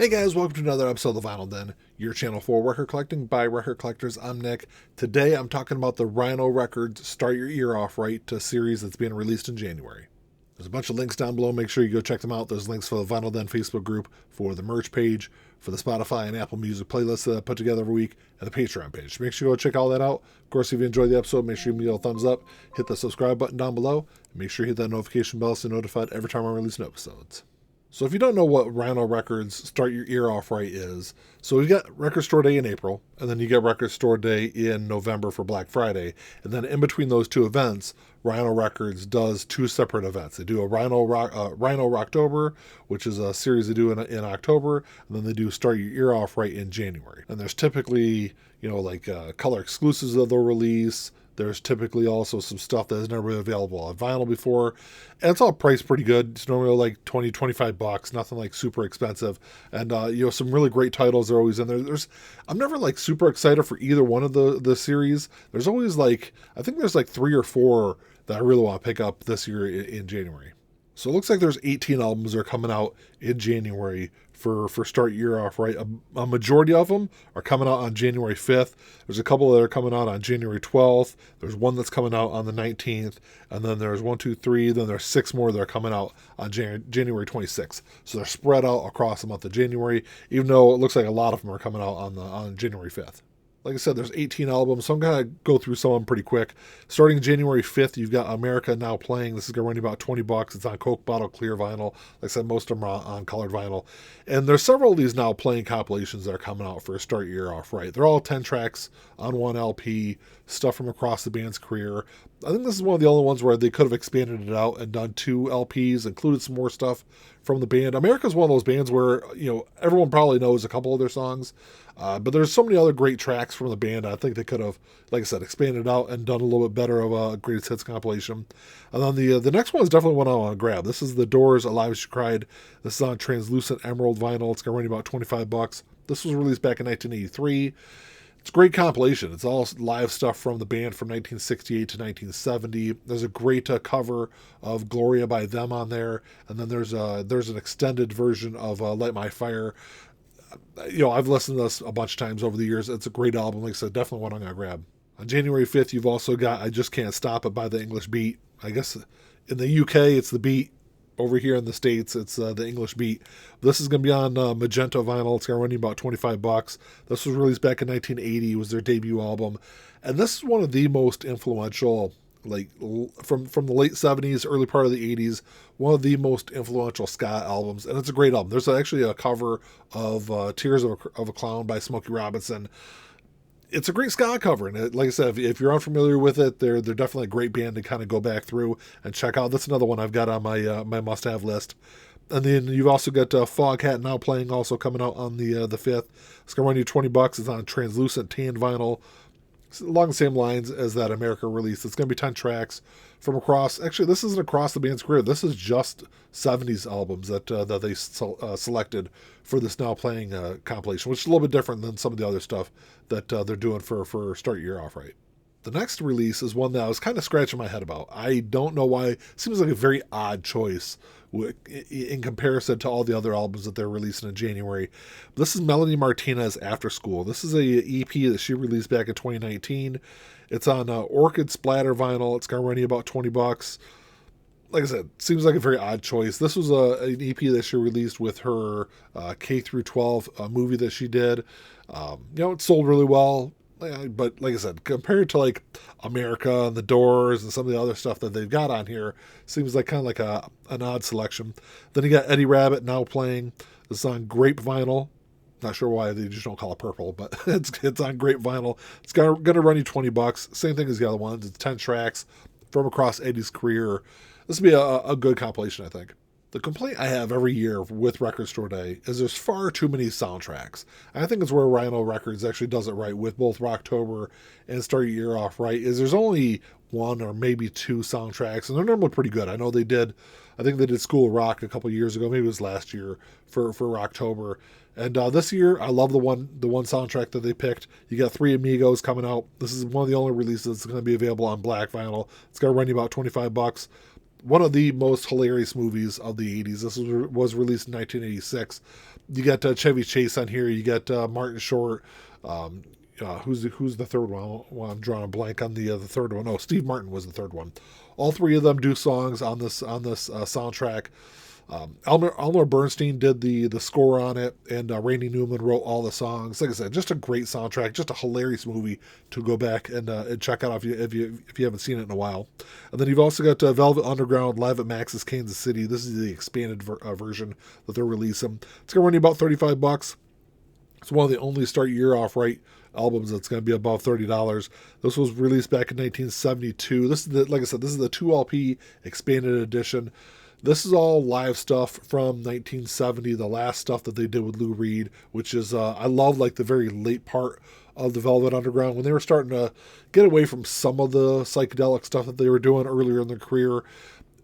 Hey guys, welcome to another episode of the Vinyl Den, your channel for record collecting by record collectors. I'm Nick. Today I'm talking about the Rhino Records Start Your Ear Off Right to series that's being released in January. There's a bunch of links down below. Make sure you go check them out. There's links for the Vinyl Den Facebook group, for the merch page, for the Spotify and Apple Music playlists that I put together every week, and the Patreon page. Make sure you go check all that out. Of course, if you enjoyed the episode, make sure you give me a thumbs up, hit the subscribe button down below, and make sure you hit that notification bell so you're notified every time I release new episodes. So if you don't know what Rhino Records Start Your Ear Off Right is, so we've got Record Store Day in April, and then you get Record Store Day in November for Black Friday. And then in between those two events, Rhino Records does two separate events. They do a Rhino Rocktober, which is a series they do in October, and then they do Start Your Ear Off Right in January. And there's typically, color exclusives that they'll release. There's typically also some stuff that has never been available on vinyl before. And it's all priced pretty good. It's normally like $20-25, nothing like super expensive. And, some really great titles are always in there. I'm never like super excited for either one of the series. There's always I think there's like 3 or 4 that I really want to pick up this year in January. So it looks like there's 18 albums that are coming out in January for Start Your Ear Off Right. A majority of them are coming out on January 5th. There's a couple that are coming out on January 12th. There's one that's coming out on the 19th. And then there's 1, 2, 3. Then there's 6 more that are coming out on January 26th. So they're spread out across the month of January, even though it looks like a lot of them are coming out on January 5th. Like I said, there's 18 albums, so I'm going to go through some of them pretty quick. Starting January 5th, you've got America Now Playing. This is going to run you about $20. It's on Coke Bottle Clear vinyl. Like I said, most of them are on colored vinyl. And there's several of these Now Playing compilations that are coming out for Start Your Ear Off Right. They're all 10 tracks on one LP, stuff from across the band's career. I think this is one of the only ones where they could have expanded it out and done 2 LPs, included some more stuff from the band. America's one of those bands where, everyone probably knows a couple of their songs, but there's so many other great tracks from the band. I think they could have, like I said, expanded out and done a little bit better of a greatest hits compilation. And then the next one is definitely one I want to grab. This is The Doors, Alive As You Cried. This is on translucent emerald vinyl. It's going to run you about $25. This was released back in 1983. It's a great compilation. It's all live stuff from the band from 1968 to 1970. There's a great cover of Gloria by them on there. And then there's an extended version of Light My Fire. I've listened to this a bunch of times over the years. It's a great album. Like I said, definitely one I'm going to grab. On January 5th, you've also got I Just Can't Stop It by the English Beat. I guess in the UK, it's the Beat. Over here in the States, it's the English Beat. This is going to be on Magenta vinyl. It's going to run you about $25. This was released back in 1980. It was their debut album. And this is one of the most influential, from the late 70s, early part of the 80s, one of the most influential ska albums. And it's a great album. There's actually a cover of Tears of a Clown by Smokey Robinson. It's a great ska cover, and like I said, if you're unfamiliar with it, they're definitely a great band to kind of go back through and check out. That's another one I've got on my must-have list. And then you've also got Foghat Now Playing, also coming out on the 5th. It's going to run you $20. It's on translucent tan vinyl. It's along the same lines as that America release. It's going to be 10 tracks from across. Actually, this isn't across the band's career. This is just 70s albums that they selected for this Now Playing compilation, which is a little bit different than some of the other stuff that they're doing for Start Your Ear Off Right. The next release is one that I was kind of scratching my head about. I don't know why. It seems like a very odd choice in comparison to all the other albums that they're releasing in January. This is Melanie Martinez After School. This is a EP that she released back in 2019. It's on Orchid Splatter vinyl. It's going to run you about $20. Like I said, seems like a very odd choice. This was an EP that she released with her K through 12 movie that she did. It sold really well. But like I said, compared to like America and the Doors and some of the other stuff that they've got on here, seems like kind of like an odd selection. Then you got Eddie Rabbit Now Playing. This is on grape vinyl. Not sure why they just don't call it purple, but it's on grape vinyl. It's going to run you $20. Same thing as the other ones. It's 10 tracks from across Eddie's career. This will be a good compilation, I think. The complaint I have every year with Record Store Day is there's far too many soundtracks. And I think it's where Rhino Records actually does it right with both Rocktober and Start Your Ear Off Right, is there's only 1 or maybe 2 soundtracks, and they're normally pretty good. I think they did School of Rock a couple years ago, maybe it was last year for Rocktober. And this year, I love the one soundtrack that they picked. You got Three Amigos coming out. This is one of the only releases that's going to be available on black vinyl. It's going to run you about $25. One of the most hilarious movies of the 80s. This was released in 1986. You got Chevy Chase on here. You got Martin Short. Who's the third one? Well, I'm drawing a blank on the third one. Oh, Steve Martin was the third one. All three of them do songs on this soundtrack. Elmer Bernstein did the score on it, and Randy Newman wrote all the songs. Like I said, just a great soundtrack, just a hilarious movie to go back and check out if you haven't seen it in a while. And then you've also got Velvet Underground live at Max's Kansas City. This is the expanded version that they're releasing. It's gonna run you about $35. It's one of the only Start Your Year Off Right albums that's going to be above $30. This was released back in 1972. This is like I said, this is the 2 LP expanded edition. This is all live stuff from 1970, the last stuff that they did with Lou Reed, which is, I love like the very late part of the Velvet Underground when they were starting to get away from some of the psychedelic stuff that they were doing earlier in their career.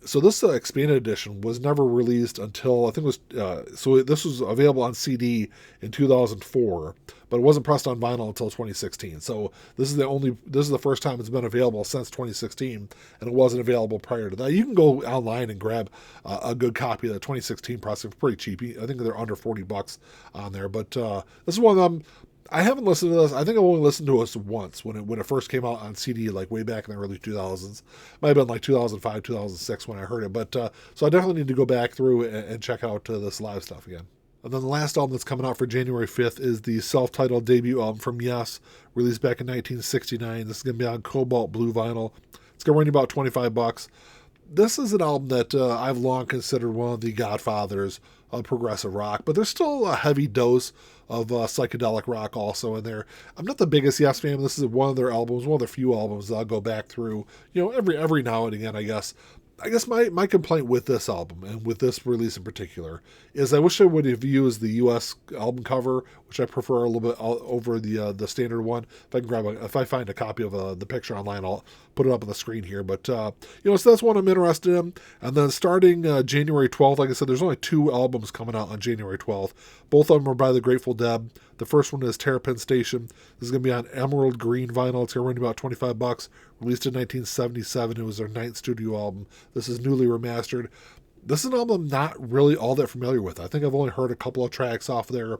So this expanded edition was never released until I think it was so this was available on CD in 2004, but it wasn't pressed on vinyl until 2016. So this is the first time it's been available since 2016, and it wasn't available prior to that. You can go online and grab a good copy of the 2016 pressing for pretty cheap. I think they're under $40 on there, but this is one of them. I haven't listened to this. I think I've only listened to this once when it first came out on CD, like way back in the early 2000s. Might have been like 2005, 2006 when I heard it. But so I definitely need to go back through and check out this live stuff again. And then the last album that's coming out for January 5th is the self-titled debut album from Yes, released back in 1969. This is going to be on Cobalt Blue vinyl. It's going to run you about $25. This is an album that I've long considered one of the godfathers of progressive rock, but there's still a heavy dose of psychedelic rock also in there. I'm not the biggest Yes fan. This is one of their albums, one of their few albums that I'll go back through, every now and again, I guess. My complaint with this album and with this release in particular is I wish I would have used the U.S. album cover, which I prefer a little bit over the standard one. If I find a copy of the picture online, I'll put it up on the screen here. But so that's one I'm interested in. And then starting January 12th, like I said, there's only 2 albums coming out on January 12th. Both of them are by the Grateful Dead. The first one is Terrapin Station. This is going to be on Emerald Green vinyl. It's going to run about $25. Released in 1977. It was their 9th studio album. This is newly remastered. This is an album I'm not really all that familiar with. I think I've only heard a couple of tracks off there.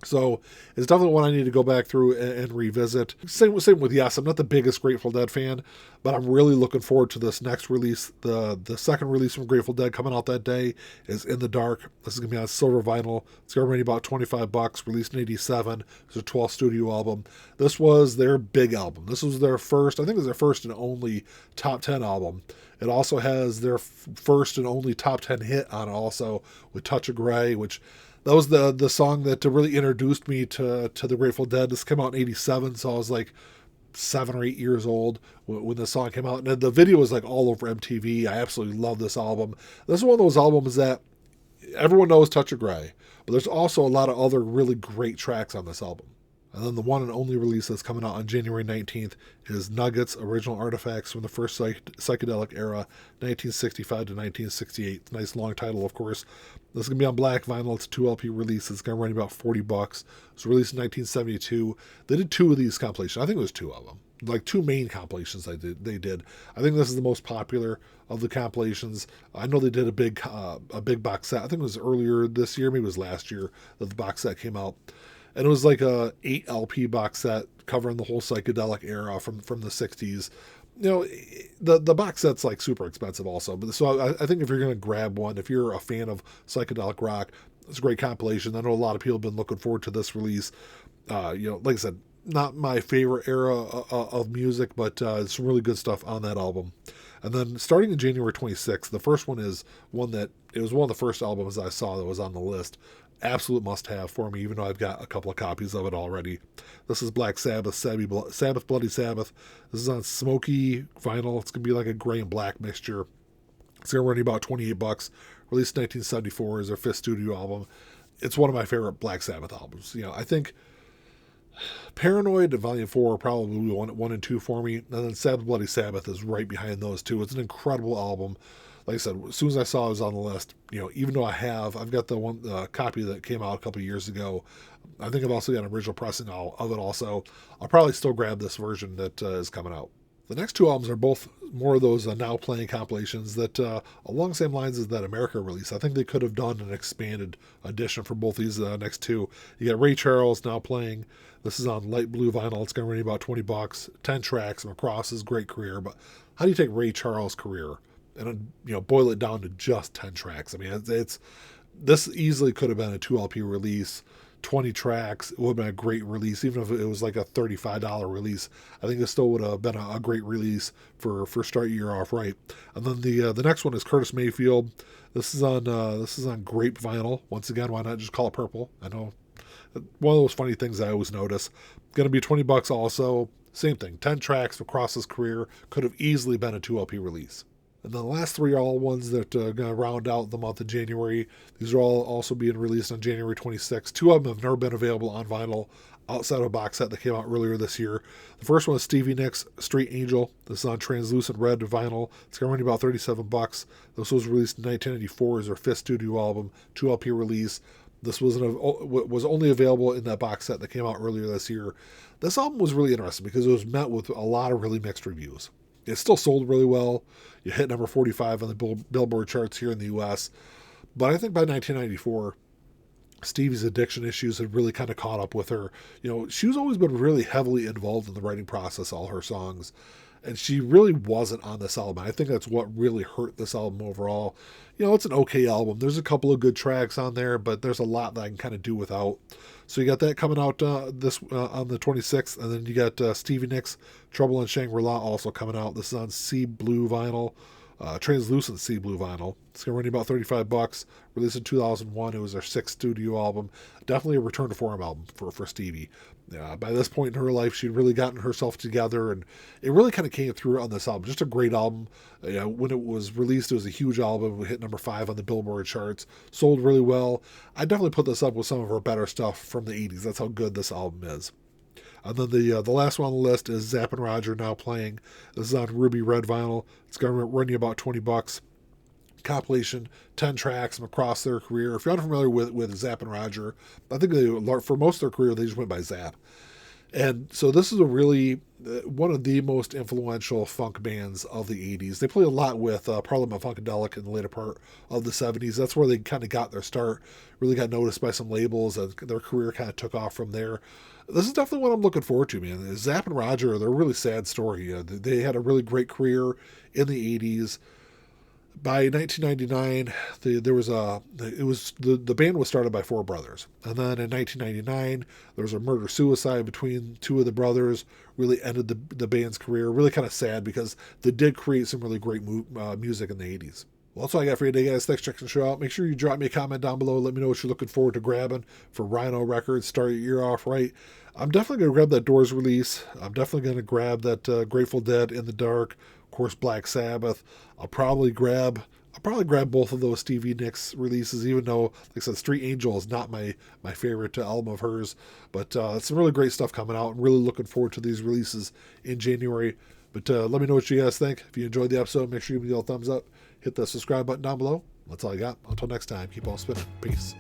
So it's definitely one I need to go back through and revisit. Same with Yes. I'm not the biggest Grateful Dead fan, but I'm really looking forward to this next release. The second release from Grateful Dead coming out that day is In the Dark. This is going to be on silver vinyl. It's going to run about $25. Released in 1987. It's a 12th studio album. This was their big album. This was their first, I think it was their first and only top 10 album. It also has their first and only top 10 hit on it also with Touch of Grey, which that was the song that really introduced me to the Grateful Dead. This came out in 1987, so I was like 7 or 8 years old when the song came out. And the video was like all over MTV. I absolutely love this album. This is one of those albums that everyone knows Touch of Grey, but there's also a lot of other really great tracks on this album. And then the one and only release that's coming out on January 19th is Nuggets, Original Artifacts from the first psychedelic era, 1965 to 1968. Nice long title, of course. This is going to be on black vinyl. It's a 2 LP release. It's going to run about $40. It was released in 1972. They did 2 of these compilations. I think it was 2 of them. Like 2 main compilations they did. I think this is the most popular of the compilations. I know they did a big box set. I think it was earlier this year, maybe it was last year that the box set came out. And it was like a 8 LP box set covering the whole psychedelic era from the 60s. The box set's like super expensive also. But so I think if you're going to grab one, if you're a fan of psychedelic rock, it's a great compilation. I know a lot of people have been looking forward to this release. Like I said, not my favorite era of music, but some really good stuff on that album. And then starting in January 26th, the first one is it was one of the first albums I saw that was on the list. Absolute must-have for me, even though I've got a couple of copies of it already. This is Black Sabbath, Sabbath Bloody Sabbath. This is on smoky vinyl. It's going to be like a gray and black mixture. It's going to run you about $28. Released in 1974 is their 5th studio album. It's one of my favorite Black Sabbath albums. I think Paranoid and Volume 4 are probably 1 and 2 for me. And then Sabbath Bloody Sabbath is right behind those two. It's an incredible album. Like I said, as soon as I saw it was on the list, even though I've got the one copy that came out a couple of years ago. I think I've also got an original pressing of it also. I'll probably still grab this version that is coming out. The next 2 albums are both more of those now playing compilations that along the same lines as that America release. I think they could have done an expanded edition for both these next two. You got Ray Charles now playing. This is on light blue vinyl. It's going to run you about $20. 10 tracks across his great career. But how do you take Ray Charles' career and boil it down to just 10 tracks? I mean, it's this easily could have been a 2 LP release. 20 tracks, it would have been a great release. Even if it was like a $35 release, I think it still would have been a great release for Start Your Year Off Right. And then the next one is Curtis Mayfield. This is on grape vinyl. Once again, why not just call it purple? I know, one of those funny things I always notice. Going to be $20 also. Same thing, 10 tracks across his career. Could have easily been a 2 LP release. And then the last three are all ones that are going to round out the month of January. These are all also being released on January 26th. 2 of them have never been available on vinyl outside of a box set that came out earlier this year. The first one is Stevie Nicks' Straight Angel. This is on translucent red vinyl. It's going to run you about $37. This was released in 1994 as their 5th studio album, 2 LP release. This was only available in that box set that came out earlier this year. This album was really interesting because it was met with a lot of really mixed reviews. It still sold really well. You hit number 45 on the Billboard charts here in the U.S. But I think by 1994, Stevie's addiction issues had really kind of caught up with her. She's always been really heavily involved in the writing process, all her songs. And she really wasn't on this album. I think that's what really hurt this album overall. It's an okay album. There's a couple of good tracks on there, but there's a lot that I can kind of do without. So you got that coming out on the 26th, and then you got Stevie Nicks' Trouble in Shangri-La also coming out. This is on sea blue vinyl, translucent sea blue vinyl. It's going to run you about $35. Released in 2001. It was their 6th studio album. Definitely a return to form album for Stevie. By this point in her life, she'd really gotten herself together, and it really kind of came through on this album. Just a great album. When it was released, it was a huge album. It hit number 5 on the Billboard charts. Sold really well. I definitely put this up with some of her better stuff from the 80s. That's how good this album is. And then the last one on the list is Zapp and Roger now playing. This is on ruby red vinyl. It's going to run you about $20. Compilation, 10 tracks from across their career. If you're unfamiliar with Zapp and Roger, I think for most of their career, they just went by Zapp. And so this is a really one of the most influential funk bands of the 80s. They played a lot with Parliament Funkadelic in the later part of the 70s. That's where they kind of got their start, really got noticed by some labels, and their career kind of took off from there. This is definitely what I'm looking forward to, man. Zapp and Roger, they're a really sad story. They had a really great career in the 80s. By 1999, the band was started by 4 brothers, and then in 1999 there was a murder-suicide between 2 of the brothers. Really ended the band's career. Really kind of sad because they did create some really great music in the 80s. Well, that's all I got for you today, guys. Thanks for checking the show out. Make sure you drop me a comment down below. Let me know what you're looking forward to grabbing for Rhino Records. Start your year off right. I'm definitely going to grab that Doors release. I'm definitely going to grab that Grateful Dead In the Dark. Of course, Black Sabbath. I'll probably grab both of those Stevie Nicks releases, even though, like I said, Street Angel is not my favorite album of hers. But some really great stuff coming out. I'm really looking forward to these releases in January. But let me know what you guys think. If you enjoyed the episode, make sure you give me a thumbs up. Hit the subscribe button down below. That's all I got. Until next time, keep on spinning. Peace.